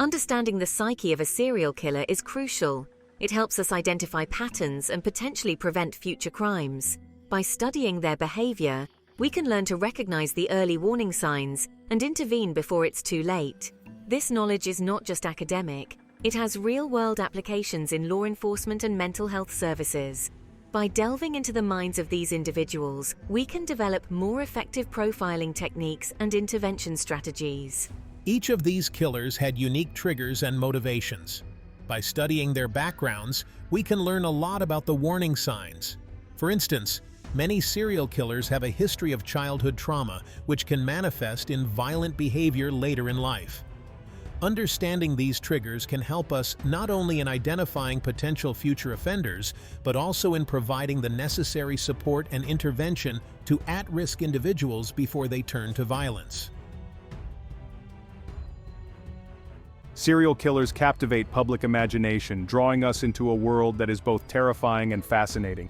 Understanding the psyche of a serial killer is crucial. It helps us identify patterns and potentially prevent future crimes. By studying their behavior, we can learn to recognize the early warning signs and intervene before it's too late. This knowledge is not just academic, it has real-world applications in law enforcement and mental health services. By delving into the minds of these individuals, we can develop more effective profiling techniques and intervention strategies. Each of these killers had unique triggers and motivations. By studying their backgrounds, we can learn a lot about the warning signs. For instance, many serial killers have a history of childhood trauma, which can manifest in violent behavior later in life. Understanding these triggers can help us not only in identifying potential future offenders, but also in providing the necessary support and intervention to at-risk individuals before they turn to violence. Serial killers captivate public imagination, drawing us into a world that is both terrifying and fascinating.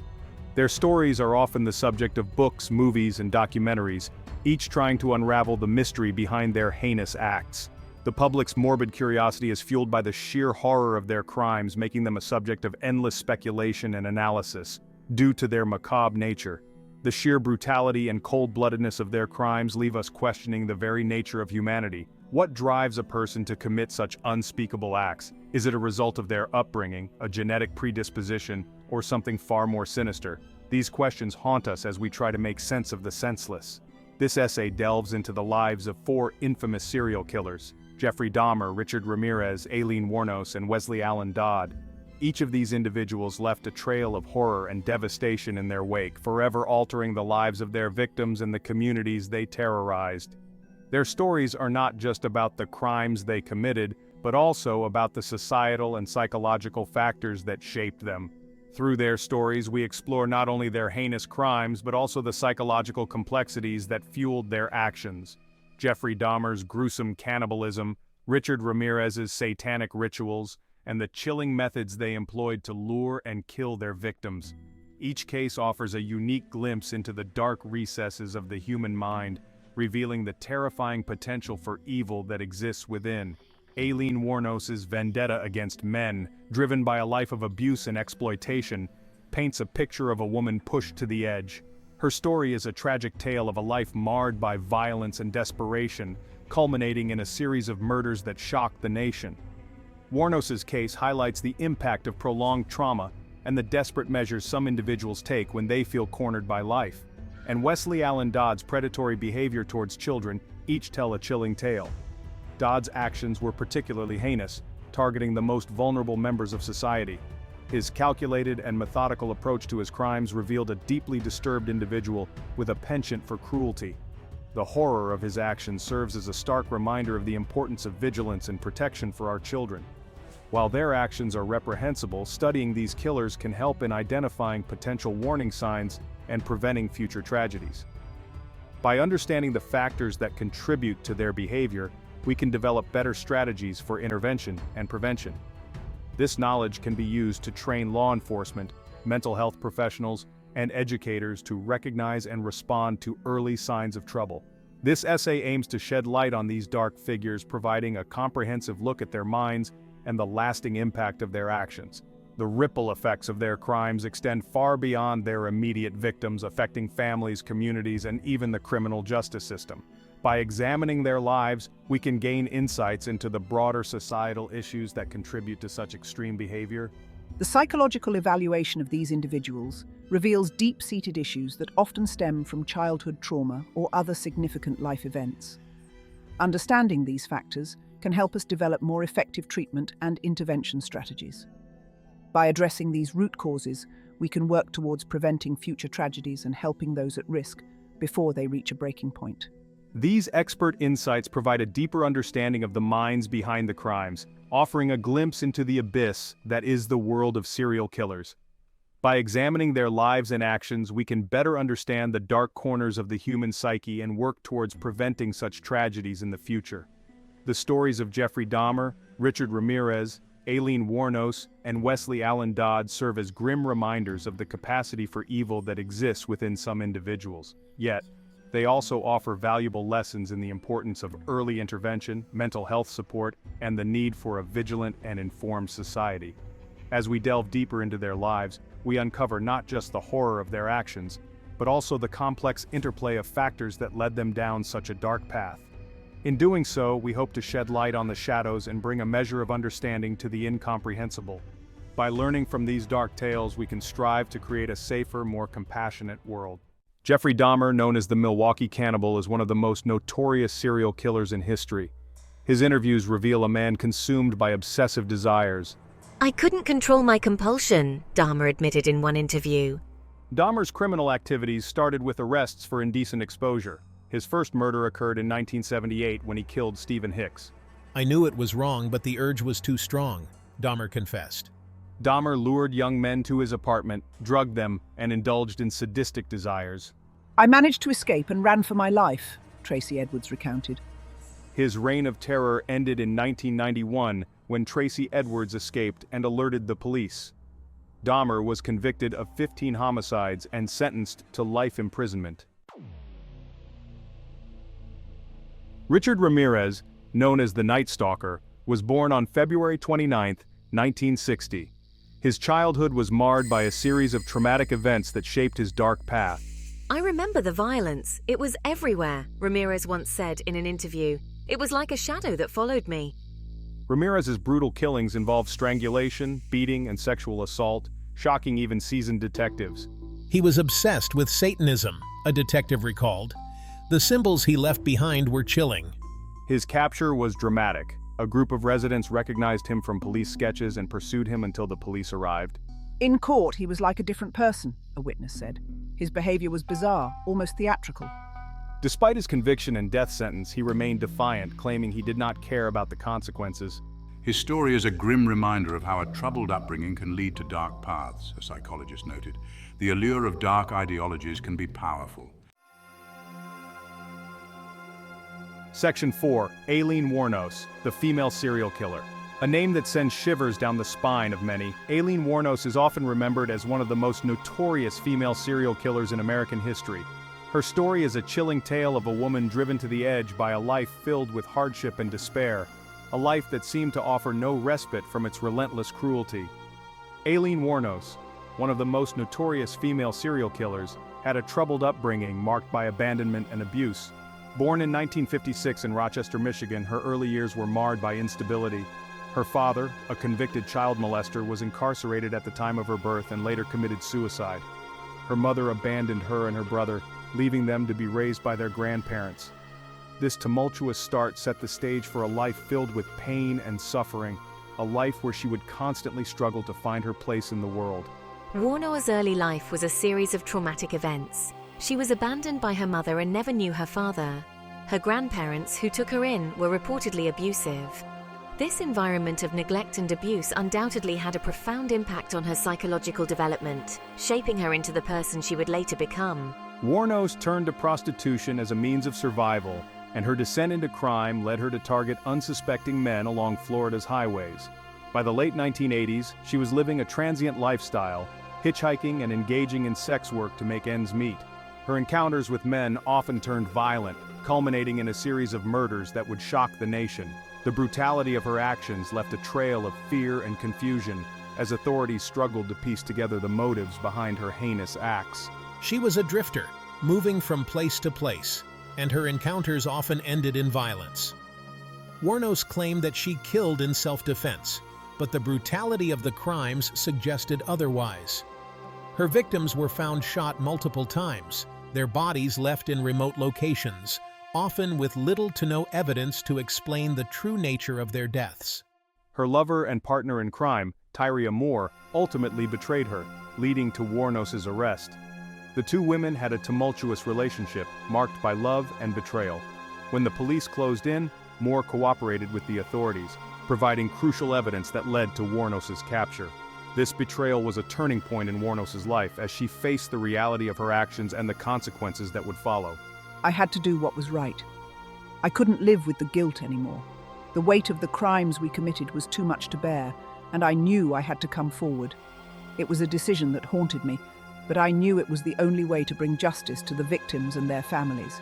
Their stories are often the subject of books, movies, and documentaries, each trying to unravel the mystery behind their heinous acts. The public's morbid curiosity is fueled by the sheer horror of their crimes, making them a subject of endless speculation and analysis. Due to their macabre nature, the sheer brutality and cold-bloodedness of their crimes leave us questioning the very nature of humanity. What drives a person to commit such unspeakable acts? Is it a result of their upbringing, a genetic predisposition, or something far more sinister? These questions haunt us as we try to make sense of the senseless. This essay delves into the lives of 4 infamous serial killers: Jeffrey Dahmer, Richard Ramirez, Aileen Wuornos, and Westley Allan Dodd. Each of these individuals left a trail of horror and devastation in their wake, forever altering the lives of their victims and the communities they terrorized. Their stories are not just about the crimes they committed, but also about the societal and psychological factors that shaped them. Through their stories, we explore not only their heinous crimes, but also the psychological complexities that fueled their actions. Jeffrey Dahmer's gruesome cannibalism, Richard Ramirez's satanic rituals, and the chilling methods they employed to lure and kill their victims. Each case offers a unique glimpse into the dark recesses of the human mind, revealing the terrifying potential for evil that exists within. Aileen Wuornos' vendetta against men, driven by a life of abuse and exploitation, paints a picture of a woman pushed to the edge. Her story is a tragic tale of a life marred by violence and desperation, culminating in a series of murders that shocked the nation. Wuornos' case highlights the impact of prolonged trauma and the desperate measures some individuals take when they feel cornered by life. And Westley Allan Dodd's predatory behavior towards children each tell a chilling tale. Dodd's actions were particularly heinous, targeting the most vulnerable members of society. His calculated and methodical approach to his crimes revealed a deeply disturbed individual with a penchant for cruelty. The horror of his actions serves as a stark reminder of the importance of vigilance and protection for our children. While their actions are reprehensible, studying these killers can help in identifying potential warning signs and preventing future tragedies. By understanding the factors that contribute to their behavior, we can develop better strategies for intervention and prevention. This knowledge can be used to train law enforcement, mental health professionals, and educators to recognize and respond to early signs of trouble. This essay aims to shed light on these dark figures, providing a comprehensive look at their minds and the lasting impact of their actions. The ripple effects of their crimes extend far beyond their immediate victims, affecting families, communities, and even the criminal justice system. By examining their lives, we can gain insights into the broader societal issues that contribute to such extreme behavior. The psychological evaluation of these individuals reveals deep-seated issues that often stem from childhood trauma or other significant life events. Understanding these factors can help us develop more effective treatment and intervention strategies. By addressing these root causes, we can work towards preventing future tragedies and helping those at risk before they reach a breaking point. These expert insights provide a deeper understanding of the minds behind the crimes, offering a glimpse into the abyss that is the world of serial killers. By examining their lives and actions, we can better understand the dark corners of the human psyche and work towards preventing such tragedies in the future. The stories of Jeffrey Dahmer, Richard Ramirez, Aileen Wuornos, and Westley Allan Dodd serve as grim reminders of the capacity for evil that exists within some individuals. Yet, They also offer valuable lessons in the importance of early intervention, mental health support, and the need for a vigilant and informed society. As we delve deeper into their lives, we uncover not just the horror of their actions, but also the complex interplay of factors that led them down such a dark path. In doing so, we hope to shed light on the shadows and bring a measure of understanding to the incomprehensible. By learning from these dark tales, we can strive to create a safer, more compassionate world. Jeffrey Dahmer, known as the Milwaukee Cannibal, is one of the most notorious serial killers in history. His interviews reveal a man consumed by obsessive desires. I couldn't control my compulsion, Dahmer admitted in one interview. Dahmer's criminal activities started with arrests for indecent exposure. His first murder occurred in 1978 when he killed Stephen Hicks. I knew it was wrong, but the urge was too strong, Dahmer confessed. Dahmer lured young men to his apartment, drugged them, and indulged in sadistic desires. I managed to escape and ran for my life, Tracy Edwards recounted. His reign of terror ended in 1991 when Tracy Edwards escaped and alerted the police. Dahmer was convicted of 15 homicides and sentenced to life imprisonment. Richard Ramirez, known as the Night Stalker, was born on February 29, 1960. His childhood was marred by a series of traumatic events that shaped his dark path. I remember the violence. It was everywhere, Ramirez once said in an interview. It was like a shadow that followed me. Ramirez's brutal killings involved strangulation, beating, and sexual assault, shocking even seasoned detectives. He was obsessed with Satanism, a detective recalled. The symbols he left behind were chilling. His capture was dramatic. A group of residents recognized him from police sketches and pursued him until the police arrived. In court, he was like a different person, a witness said. His behavior was bizarre, almost theatrical. Despite his conviction and death sentence, he remained defiant, claiming he did not care about the consequences. His story is a grim reminder of how a troubled upbringing can lead to dark paths, a psychologist noted. The allure of dark ideologies can be powerful. Section 4. Aileen Wuornos, the female serial killer. A name that sends shivers down the spine of many, Aileen Wuornos is often remembered as one of the most notorious female serial killers in American history. Her story is a chilling tale of a woman driven to the edge by a life filled with hardship and despair, a life that seemed to offer no respite from its relentless cruelty. Aileen Wuornos, one of the most notorious female serial killers, had a troubled upbringing marked by abandonment and abuse. Born in 1956 in Rochester, Michigan, her early years were marred by instability. Her father, a convicted child molester, was incarcerated at the time of her birth and later committed suicide. Her mother abandoned her and her brother, leaving them to be raised by their grandparents. This tumultuous start set the stage for a life filled with pain and suffering, a life where she would constantly struggle to find her place in the world. Wuornos' early life was a series of traumatic events. She was abandoned by her mother and never knew her father. Her grandparents, who took her in, were reportedly abusive. This environment of neglect and abuse undoubtedly had a profound impact on her psychological development, shaping her into the person she would later become. Wuornos turned to prostitution as a means of survival, and her descent into crime led her to target unsuspecting men along Florida's highways. By the late 1980s, she was living a transient lifestyle, hitchhiking and engaging in sex work to make ends meet. Her encounters with men often turned violent, culminating in a series of murders that would shock the nation. The brutality of her actions left a trail of fear and confusion as authorities struggled to piece together the motives behind her heinous acts. She was a drifter, moving from place to place, and her encounters often ended in violence. Wuornos claimed that she killed in self-defense, but the brutality of the crimes suggested otherwise. Her victims were found shot multiple times, their bodies left in remote locations, often with little to no evidence to explain the true nature of their deaths. Her lover and partner in crime, Tyria Moore, ultimately betrayed her, leading to Wuornos' arrest. The two women had a tumultuous relationship, marked by love and betrayal. When the police closed in, Moore cooperated with the authorities, providing crucial evidence that led to Wuornos' capture. This betrayal was a turning point in Wuornos' life as she faced the reality of her actions and the consequences that would follow. I had to do what was right. I couldn't live with the guilt anymore. The weight of the crimes we committed was too much to bear, and I knew I had to come forward. It was a decision that haunted me, but I knew it was the only way to bring justice to the victims and their families.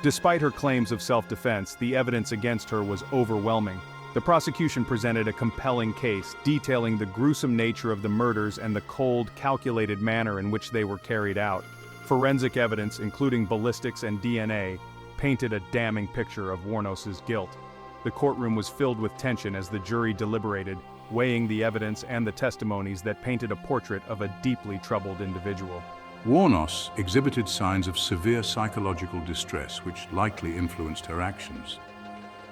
Despite her claims of self-defense, the evidence against her was overwhelming. The prosecution presented a compelling case, detailing the gruesome nature of the murders and the cold, calculated manner in which they were carried out. Forensic evidence, including ballistics and DNA, painted a damning picture of Wuornos' guilt. The courtroom was filled with tension as the jury deliberated, weighing the evidence and the testimonies that painted a portrait of a deeply troubled individual. Wuornos exhibited signs of severe psychological distress which likely influenced her actions.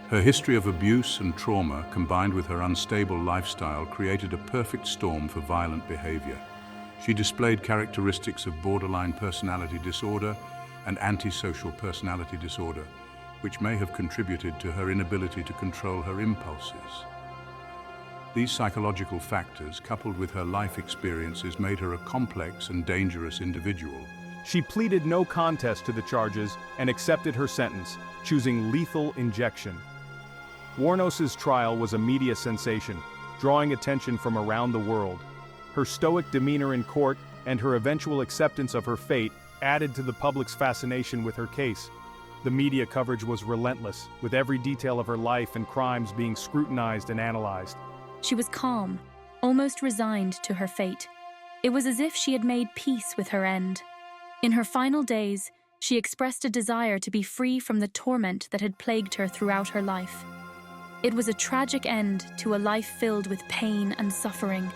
Her history of abuse and trauma combined with her unstable lifestyle created a perfect storm for violent behavior. She displayed characteristics of borderline personality disorder and antisocial personality disorder, which may have contributed to her inability to control her impulses. These psychological factors, coupled with her life experiences, made her a complex and dangerous individual. She pleaded no contest to the charges and accepted her sentence, choosing lethal injection. Wuornos' trial was a media sensation, drawing attention from around the world. Her stoic demeanor in court and her eventual acceptance of her fate added to the public's fascination with her case. The media coverage was relentless, with every detail of her life and crimes being scrutinized and analyzed. She was calm, almost resigned to her fate. It was as if she had made peace with her end. In her final days, she expressed a desire to be free from the torment that had plagued her throughout her life. It was a tragic end to a life filled with pain and suffering,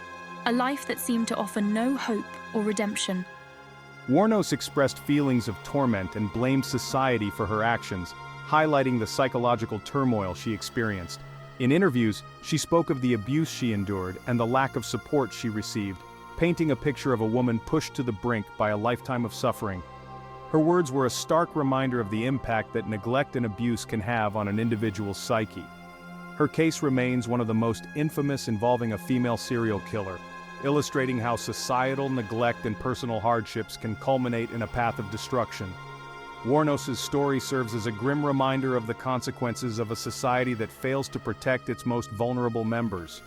a life that seemed to offer no hope or redemption. Wuornos expressed feelings of torment and blamed society for her actions, highlighting the psychological turmoil she experienced. In interviews, she spoke of the abuse she endured and the lack of support she received, painting a picture of a woman pushed to the brink by a lifetime of suffering. Her words were a stark reminder of the impact that neglect and abuse can have on an individual's psyche. Her case remains one of the most infamous involving a female serial killer, illustrating how societal neglect and personal hardships can culminate in a path of destruction. Wuornos' story serves as a grim reminder of the consequences of a society that fails to protect its most vulnerable members.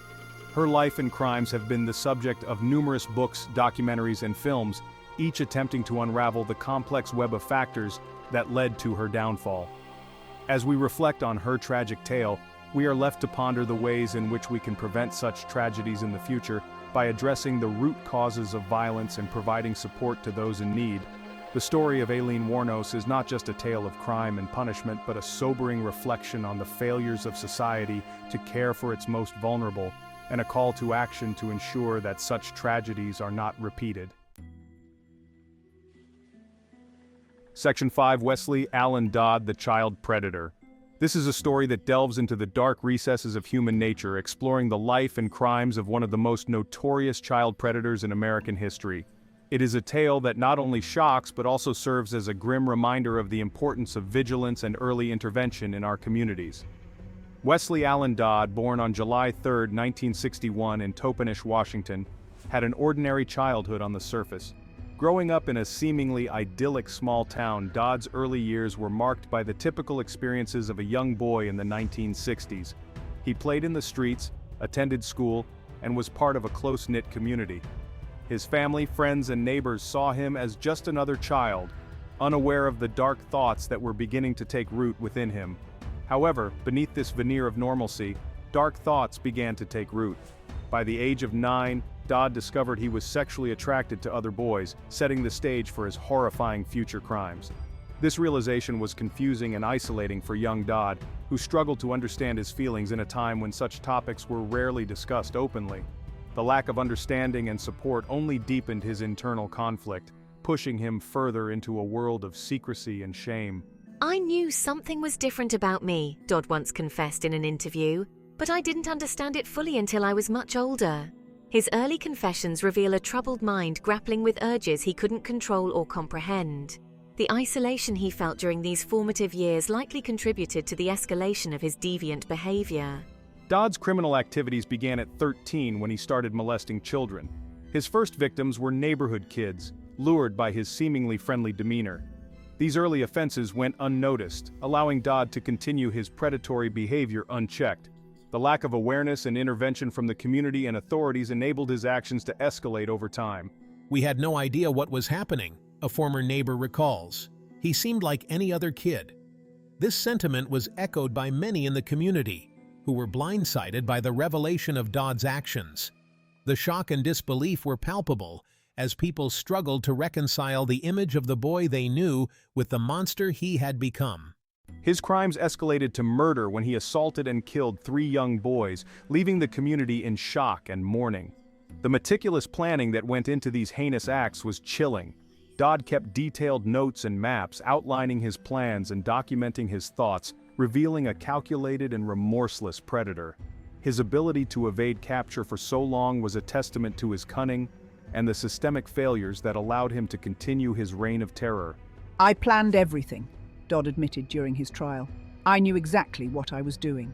Her life and crimes have been the subject of numerous books, documentaries, and films, each attempting to unravel the complex web of factors that led to her downfall. As we reflect on her tragic tale, we are left to ponder the ways in which we can prevent such tragedies in the future by addressing the root causes of violence and providing support to those in need. The story of Aileen Wuornos is not just a tale of crime and punishment, but a sobering reflection on the failures of society to care for its most vulnerable, and a call to action to ensure that such tragedies are not repeated. Section 5, Westley Allan Dodd, the Child Predator. This is a story that delves into the dark recesses of human nature, exploring the life and crimes of one of the most notorious child predators in American history. It is a tale that not only shocks but also serves as a grim reminder of the importance of vigilance and early intervention in our communities. Westley Allan Dodd, born on July 3, 1961 in Toppenish, Washington, had an ordinary childhood on the surface. Growing up in a seemingly idyllic small town, Dodd's early years were marked by the typical experiences of a young boy in the 1960s. He played in the streets, attended school, and was part of a close-knit community. His family, friends, and neighbors saw him as just another child, unaware of the dark thoughts that were beginning to take root within him. However, beneath this veneer of normalcy, dark thoughts began to take root. By the age of 9, Dodd discovered he was sexually attracted to other boys, setting the stage for his horrifying future crimes. This realization was confusing and isolating for young Dodd, who struggled to understand his feelings in a time when such topics were rarely discussed openly. The lack of understanding and support only deepened his internal conflict, pushing him further into a world of secrecy and shame. I knew something was different about me, Dodd once confessed in an interview, but I didn't understand it fully until I was much older. His early confessions reveal a troubled mind grappling with urges he couldn't control or comprehend. The isolation he felt during these formative years likely contributed to the escalation of his deviant behavior. Dodd's criminal activities began at 13 when he started molesting children. His first victims were neighborhood kids, lured by his seemingly friendly demeanor. These early offenses went unnoticed, allowing Dodd to continue his predatory behavior unchecked. The lack of awareness and intervention from the community and authorities enabled his actions to escalate over time. "We had no idea what was happening," a former neighbor recalls. "He seemed like any other kid." This sentiment was echoed by many in the community, who were blindsided by the revelation of Dodd's actions. The shock and disbelief were palpable as people struggled to reconcile the image of the boy they knew with the monster he had become. His crimes escalated to murder when he assaulted and killed 3 young boys, leaving the community in shock and mourning. The meticulous planning that went into these heinous acts was chilling. Dodd kept detailed notes and maps outlining his plans and documenting his thoughts, revealing a calculated and remorseless predator. His ability to evade capture for so long was a testament to his cunning and the systemic failures that allowed him to continue his reign of terror. "I planned everything," Dodd admitted during his trial. "I knew exactly what I was doing."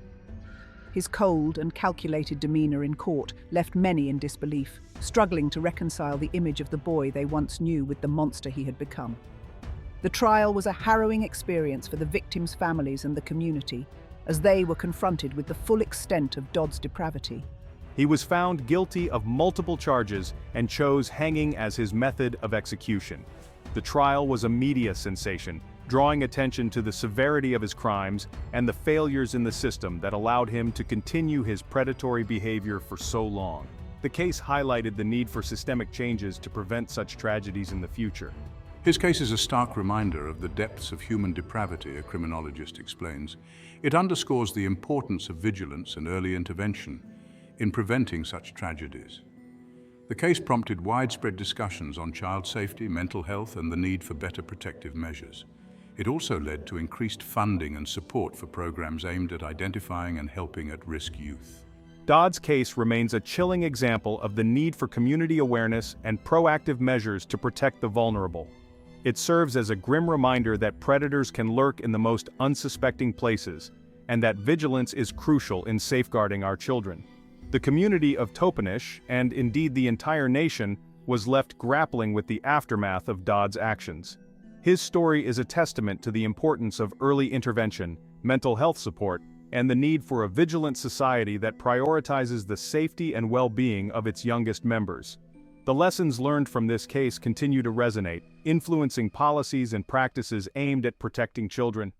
His cold and calculated demeanor in court left many in disbelief, struggling to reconcile the image of the boy they once knew with the monster he had become. The trial was a harrowing experience for the victims' families and the community, as they were confronted with the full extent of Dodd's depravity. He was found guilty of multiple charges and chose hanging as his method of execution. The trial was a media sensation, drawing attention to the severity of his crimes and the failures in the system that allowed him to continue his predatory behavior for so long. The case highlighted the need for systemic changes to prevent such tragedies in the future. His case is a stark reminder of the depths of human depravity, a criminologist explains. It underscores the importance of vigilance and early intervention in preventing such tragedies. The case prompted widespread discussions on child safety, mental health, and the need for better protective measures. It also led to increased funding and support for programs aimed at identifying and helping at-risk youth. Dodd's case remains a chilling example of the need for community awareness and proactive measures to protect the vulnerable. It serves as a grim reminder that predators can lurk in the most unsuspecting places, and that vigilance is crucial in safeguarding our children. The community of Toppenish, and indeed the entire nation, was left grappling with the aftermath of Dodd's actions. His story is a testament to the importance of early intervention, mental health support, and the need for a vigilant society that prioritizes the safety and well-being of its youngest members. The lessons learned from this case continue to resonate, influencing policies and practices aimed at protecting children.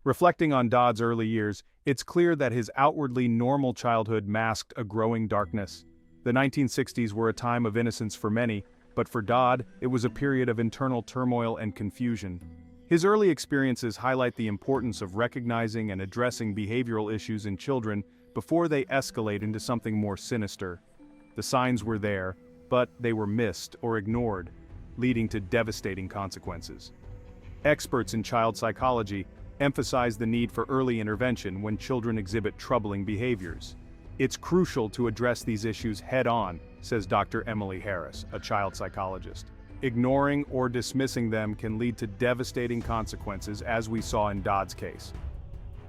Reflecting on Dodd's early years, it's clear that his outwardly normal childhood masked a growing darkness. The 1960s were a time of innocence for many, but for Dodd, it was a period of internal turmoil and confusion. His early experiences highlight the importance of recognizing and addressing behavioral issues in children before they escalate into something more sinister. The signs were there, but they were missed or ignored, leading to devastating consequences. Experts in child psychology emphasize the need for early intervention when children exhibit troubling behaviors. It's crucial to address these issues head-on, says Dr. Emily Harris, a child psychologist. Ignoring or dismissing them can lead to devastating consequences, as we saw in Dodd's case.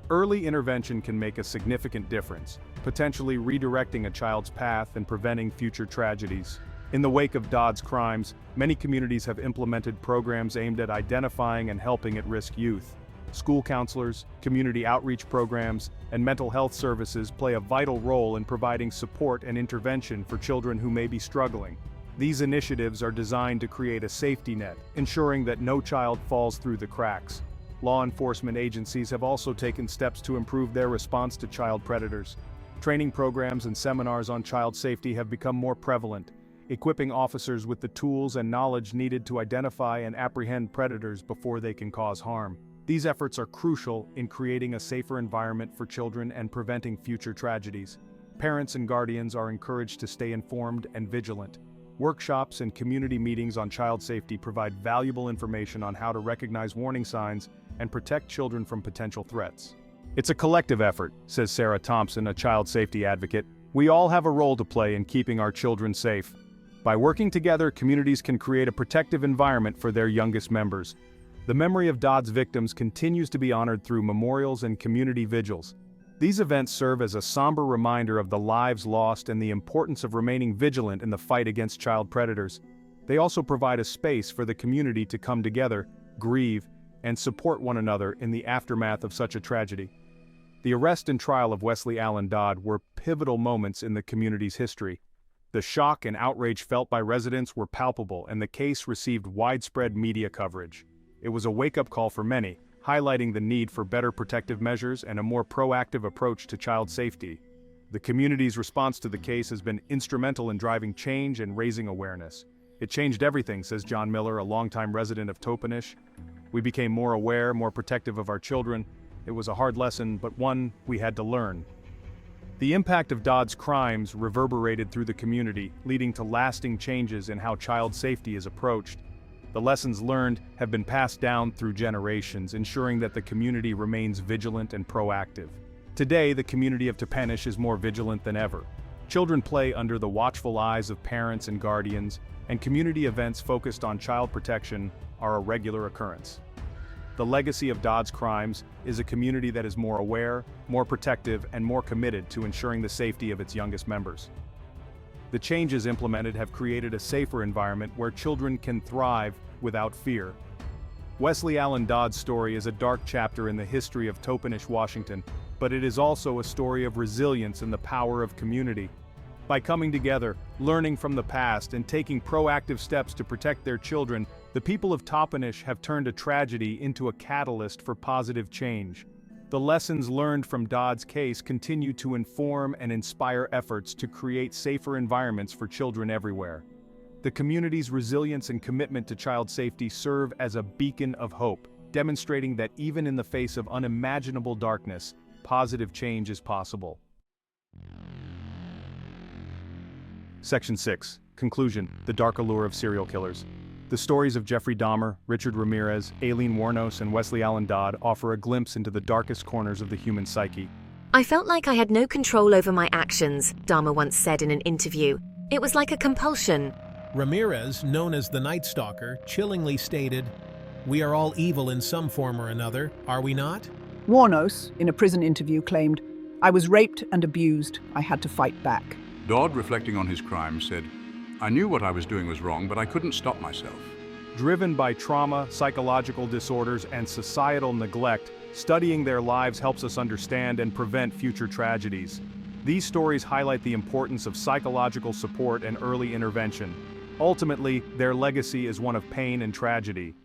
Early intervention can make a significant difference, potentially redirecting a child's path and preventing future tragedies. In the wake of Dodd's crimes, many communities have implemented programs aimed at identifying and helping at-risk youth. School counselors, community outreach programs, and mental health services play a vital role in providing support and intervention for children who may be struggling. These initiatives are designed to create a safety net, ensuring that no child falls through the cracks. Law enforcement agencies have also taken steps to improve their response to child predators. Training programs and seminars on child safety have become more prevalent, equipping officers with the tools and knowledge needed to identify and apprehend predators before they can cause harm. These efforts are crucial in creating a safer environment for children and preventing future tragedies. Parents and guardians are encouraged to stay informed and vigilant. Workshops and community meetings on child safety provide valuable information on how to recognize warning signs and protect children from potential threats. It's a collective effort, says Sarah Thompson, a child safety advocate. We all have a role to play in keeping our children safe. By working together, communities can create a protective environment for their youngest members. The memory of Dodd's victims continues to be honored through memorials and community vigils. These events serve as a somber reminder of the lives lost and the importance of remaining vigilant in the fight against child predators. They also provide a space for the community to come together, grieve, and support one another in the aftermath of such a tragedy. The arrest and trial of Westley Allan Dodd were pivotal moments in the community's history. The shock and outrage felt by residents were palpable, and the case received widespread media coverage. It was a wake-up call for many, highlighting the need for better protective measures and a more proactive approach to child safety. The community's response to the case has been instrumental in driving change and raising awareness. "It changed everything," says John Miller, a longtime resident of Toppenish. "We became more aware, more protective of our children. It was a hard lesson, but one we had to learn." The impact of Dodd's crimes reverberated through the community, leading to lasting changes in how child safety is approached. The lessons learned have been passed down through generations, ensuring that the community remains vigilant and proactive. Today, the community of Toppenish is more vigilant than ever. Children play under the watchful eyes of parents and guardians, and community events focused on child protection are a regular occurrence. The legacy of Dodd's crimes is a community that is more aware, more protective, and more committed to ensuring the safety of its youngest members. The changes implemented have created a safer environment where children can thrive without fear. Westley Allan Dodd's story is a dark chapter in the history of Toppenish, Washington, but it is also a story of resilience and the power of community. By coming together, learning from the past, and taking proactive steps to protect their children, the people of Toppenish have turned a tragedy into a catalyst for positive change. The lessons learned from Dodd's case continue to inform and inspire efforts to create safer environments for children everywhere. The community's resilience and commitment to child safety serve as a beacon of hope, demonstrating that even in the face of unimaginable darkness, positive change is possible. Section 6. Conclusion: The Dark Allure of Serial Killers. The stories of Jeffrey Dahmer, Richard Ramirez, Aileen Wuornos, and Westley Allan Dodd offer a glimpse into the darkest corners of the human psyche. "I felt like I had no control over my actions," Dahmer once said in an interview. "It was like a compulsion." Ramirez, known as the Night Stalker, chillingly stated, "We are all evil in some form or another, are we not?" Wuornos, in a prison interview, claimed, "I was raped and abused. I had to fight back." Dodd, reflecting on his crime, said, "I knew what I was doing was wrong, but I couldn't stop myself." Driven by trauma, psychological disorders, and societal neglect, studying their lives helps us understand and prevent future tragedies. These stories highlight the importance of psychological support and early intervention. Ultimately, their legacy is one of pain and tragedy,